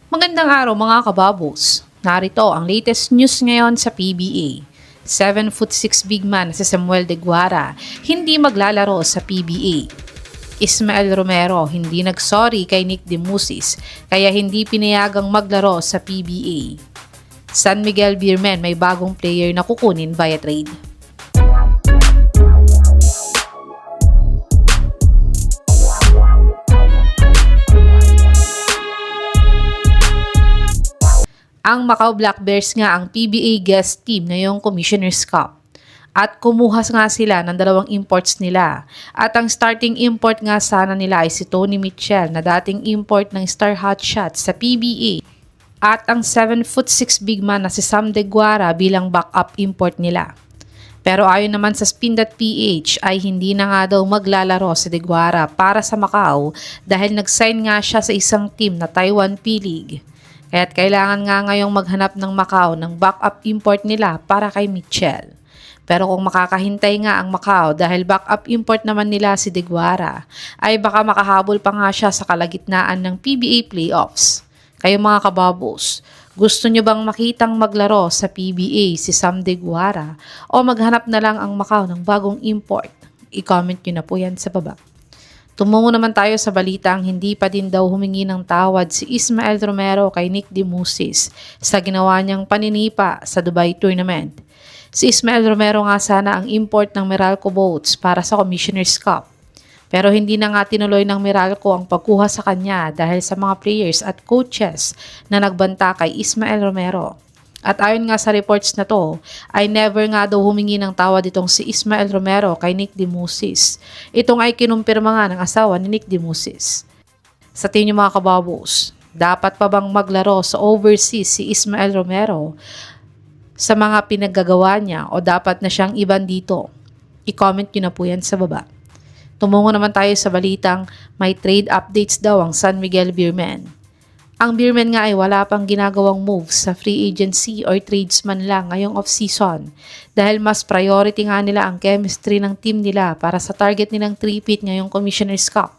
Magandang araw mga kababos. Narito ang latest news ngayon sa PBA. 7'6" big man si Samuel De Guara hindi maglalaro sa PBA. Ismael Romero hindi nagsorry kay Nick Demusis kaya hindi pinayagang maglaro sa PBA. San Miguel Beermen may bagong player na kukunin via trade. Ang Macau Black Bears nga ang PBA guest team ngayong Commissioner's Cup. At kumuha nga sila ng dalawang imports nila. At ang starting import nga sana nila ay si Tony Mitchell na dating import ng Star Hotshots sa PBA. At ang 7'6" big man na si Sam De Guara bilang backup import nila. Pero ayon naman sa Spin.ph ay hindi na nga daw maglalaro si De Guara para sa Macau dahil nag-sign nga siya sa isang team na Taiwan P-League. Kaya't kailangan nga ngayong maghanap ng Macau ng backup import nila para kay Mitchell. Pero kung makakahintay nga ang Macau dahil backup import naman nila si De Guara, ay baka makahabol pa nga siya sa kalagitnaan ng PBA playoffs. Kayo mga kababos, gusto nyo bang makitang maglaro sa PBA si Sam De Guara o maghanap na lang ang Macau ng bagong import? I-comment nyo na po yan sa baba. Tumungo naman tayo sa balitang hindi pa din daw humingi ng tawad si Ismael Romero kay Nick Demusis sa ginawa niyang paninipa sa Dubai Tournament. Si Ismael Romero nga sana ang import ng Meralco Boats para sa Commissioner's Cup. Pero hindi na nga tinuloy ng Meralco ang pagkuha sa kanya dahil sa mga players at coaches na nagbanta kay Ismael Romero. At ayon nga sa reports na to, ay never nga daw humingi ng tawad itong si Ismael Romero kay Nick Demusis. Itong ay kinumpirma nga ng asawa ni Nick Demusis. Sa tingin mga kababos, dapat pa bang maglaro sa overseas si Ismael Romero sa mga pinaggagawa niya o dapat na siyang iban dito? I-comment nyo na po yan sa baba. Tumungo naman tayo sa balitang may trade updates daw ang San Miguel Beermen. Ang Beermen nga ay wala pang ginagawang moves sa free agency or tradesman lang ngayong off-season dahil mas priority nga nila ang chemistry ng team nila para sa target nilang 3-peat ngayong Commissioner's Cup.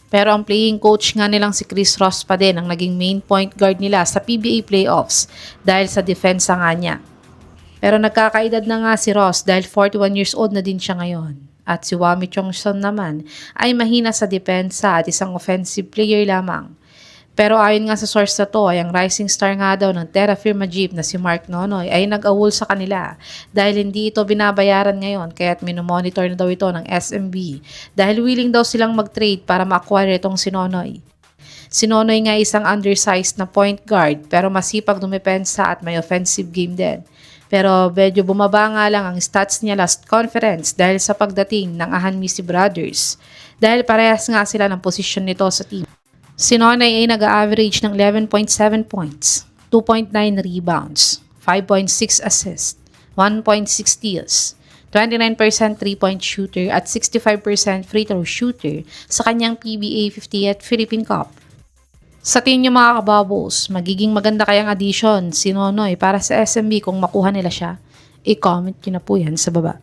Pero ang playing coach nga nilang si Chris Ross pa din ang naging main point guard nila sa PBA playoffs dahil sa depensa nga niya. Pero nagkakaedad na nga si Ross dahil 41 years old na din siya ngayon. At si Wami Chongson naman ay mahina sa depensa at isang offensive player lamang. Pero ayon nga sa source na to ay ang rising star nga daw ng Terra Firma Jeep na si Mark Nonoy ay nag-awol sa kanila dahil hindi ito binabayaran ngayon kaya't minomonitor na daw ito ng SMB dahil willing daw silang mag-trade para ma-acquire itong si Nonoy. Si Nonoy nga isang undersized na point guard pero masipag dumepensa at may offensive game din. Pero medyo bumaba nga lang ang stats niya last conference dahil sa pagdating ng Ahanmisi Brothers dahil parehas nga sila ng posisyon nito sa team. Si Nonoy ay nag-average ng 11.7 points, 2.9 rebounds, 5.6 assists, 1.6 steals, 29% 3-point shooter at 65% free throw shooter sa kanyang PBA 50th Philippine Cup. Sa tingin niyo mga kababos, magiging maganda kayang addition si Nonoy para sa SMB kung makuha nila siya? I-comment niyo na po yan sa baba.